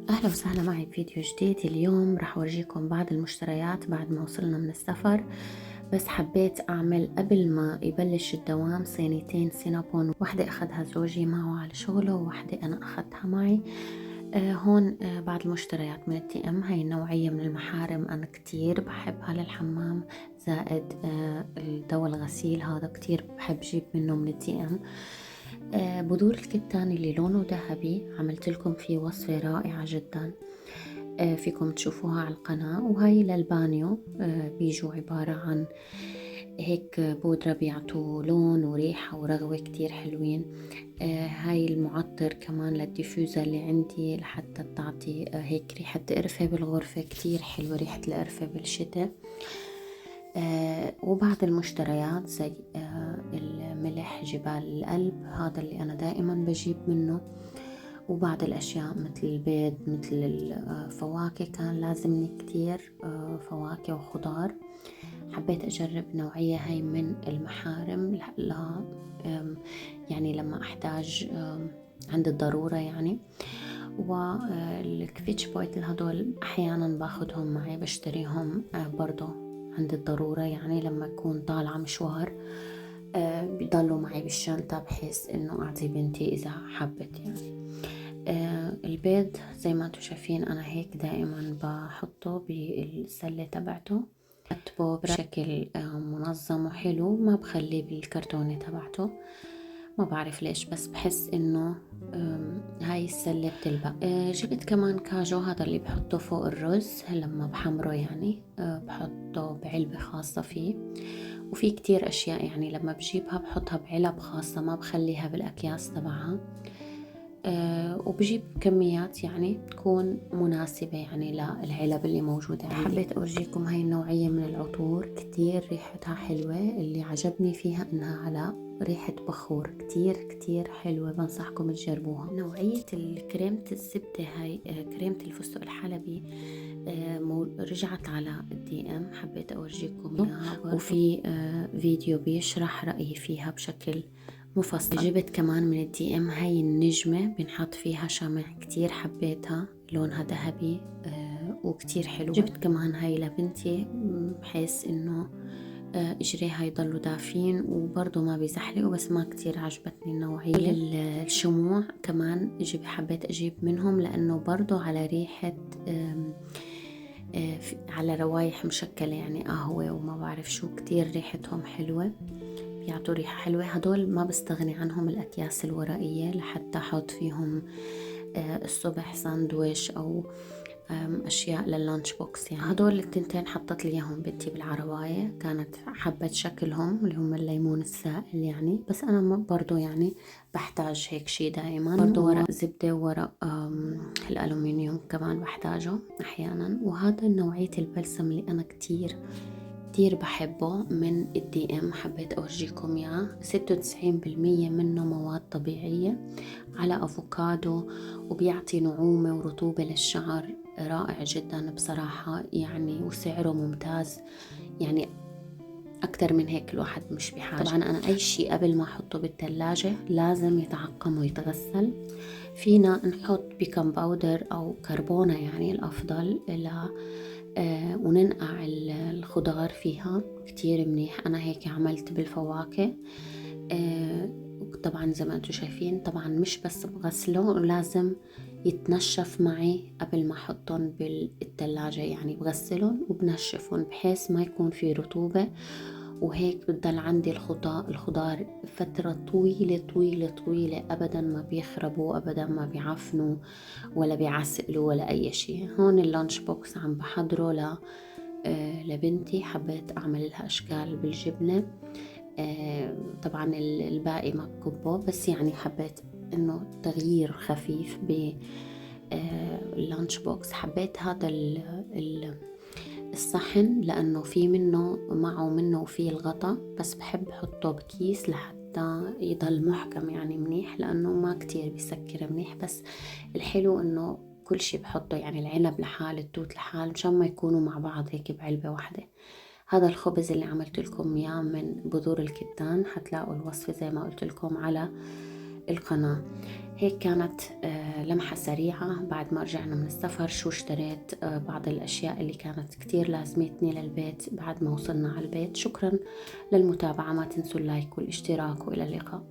أهلا وسهلا معي بفيديو جديد. اليوم راح أورجيكم بعض المشتريات بعد ما وصلنا من السفر، بس حبيت أعمل قبل ما يبلش الدوام صينيتين سينابون، واحدة أخذها زوجي معه على شغله وواحدة أنا أخذتها معي. هون بعض المشتريات من التي ام. هاي النوعية من المحارم أنا كتير بحبها للحمام، زائد الدواء الغسيل هذا كتير بحب جيب منه من التي ام. بذور الكتان اللي لونه ذهبي عملت لكم فيه وصفة رائعة جدا، فيكم تشوفوها على القناة. وهي للبانيو، بيجوا عبارة عن هيك بودرة بيعطوا لون وريحة ورغوة كتير حلوين. هاي المعطر كمان للديفيوزر اللي عندي لحتى تعطي هيك ريحة قرفة بالغرفة، كتير حلوة ريحة القرفة بالشتاء. وبعض المشتريات زي الملح جبال القلب، هذا اللي أنا دائما بجيب منه. وبعض الأشياء مثل البيض، مثل الفواكه، كان لازمني كتير فواكه وخضار. حبيت أجرب نوعية هاي من المحارم يعني لما أحتاج عند الضرورة يعني. والكفيتش بويتل هدول أحيانا باخدهم معي، بشتريهم برضو عند الضرورة، يعني لما أكون طالعة مشوار بيضلوا معي بالشنطة بحيث إنه أعطي بنتي إذا حبت يعني. البيض زي ما انتم شايفين أنا هيك دائما بحطه بالسلة تبعته، أكتبه بشكل منظم وحلو، ما بخليه بالكرتونة تبعته. ما بعرف ليش، بس بحس إنه هاي السلة بتلبق. جبت كمان كاجو، هذا اللي بحطه فوق الرز لما بحمره يعني، بحطه بعلبة خاصة فيه. وفي كتير أشياء يعني لما بجيبها بحطها بعلب خاصة، ما بخليها بالأكياس تبعها. وبجيب كميات يعني تكون مناسبة يعني للعلب اللي موجودة عندي. حبيت أورجيكم هاي النوعية من العطور، كتير ريحتها حلوة. اللي عجبني فيها إنها على ريحة بخور، كتير كتير حلوة، بنصحكم تجربوها. نوعية الكريمة الزبدة هاي كريمة الفستق الحلبي، رجعت على الدي ام، حبيت أورجيكم إياها. وفي فيديو بيشرح رأيي فيها بشكل مفصل. جبت كمان من الدي ام هاي النجمة بنحط فيها شمع، كتير حبيتها، لونها ذهبي وكتير حلو. جبت كمان هاي لبنتي بحيث انه اجريها يضلوا دافين وبرضه ما بيزحلقوا، بس ما كتير عجبتني النوعية. الشموع كمان حبيت اجيب منهم لانه برضه على ريحة على روايح مشكلة يعني قهوة وما بعرف شو، كتير ريحتهم حلوة، بيعطوا ريحة حلوة. هدول ما بستغني عنهم، الأكياس الورقية لحتى أحط فيهم الصبح ساندويش أو أشياء لللانش بوكس يعني. هدول التنتين حطت لي إياهم بنتي بالعرباية، كانت حبت شكلهم اللي هم الليمون السائل يعني، بس أنا برضو يعني بحتاج هيك شي دائما. برضو ورق زبدة وورق الألومنيوم كمان بحتاجه أحيانا. وهذا نوعية البلسم اللي أنا كتير كتير بحبه من الدي ام، حبيت أورجيكم إياه. 96% منه مواد طبيعية على أفوكادو، وبيعطي نعومة ورطوبة للشعر، رائع جدا بصراحة يعني، وسعره ممتاز يعني. أكتر من هيك الواحد مش بحاجة. طبعا أنا أي شيء قبل ما أحطه بالثلاجة لازم يتعقم ويتغسل. فينا نحط بيكنج باودر أو كربونة يعني الأفضل وننقع الخضار فيها كتير منيح. أنا هيك عملت بالفواكه. طبعا زي ما انتم شايفين، طبعا مش بس بغسله، لازم يتنشف معي قبل ما احطهم بالثلاجة يعني، بغسلهم وبنشفهم بحيث ما يكون في رطوبة، وهيك بتضل عندي الخضار فترة طويلة طويلة طويلة، أبدا ما بيخربوا، أبدا ما بيعفنوا ولا بيعسقلوا ولا أي شيء. هون اللانش بوكس عم بحضره لبنتي، حبيت أعمل لها أشكال بالجبنة. طبعا الباقي ما بكبه، بس يعني حبيت إنه تغيير خفيف باللانش بوكس. حبيت هذا الصحن لأنه في منه معه منه وفيه الغطا، بس بحب حطه بكيس لحتى يضل محكم يعني منيح، لأنه ما كتير بيسكر منيح. بس الحلو إنه كل شي بحطه يعني، العنب لحال، التوت لحال، مشان ما يكونوا مع بعض هيك بعلبة واحدة. هذا الخبز اللي عملت لكم إياه من بذور الكتان، حتلاقوا الوصفة زي ما قلت لكم على القناة. هيك كانت لمحة سريعة بعد ما رجعنا من السفر شو اشتريت، بعض الأشياء اللي كانت كتير لازمتني للبيت بعد ما وصلنا على البيت. شكرا للمتابعة، ما تنسوا اللايك والاشتراك، وإلى اللقاء.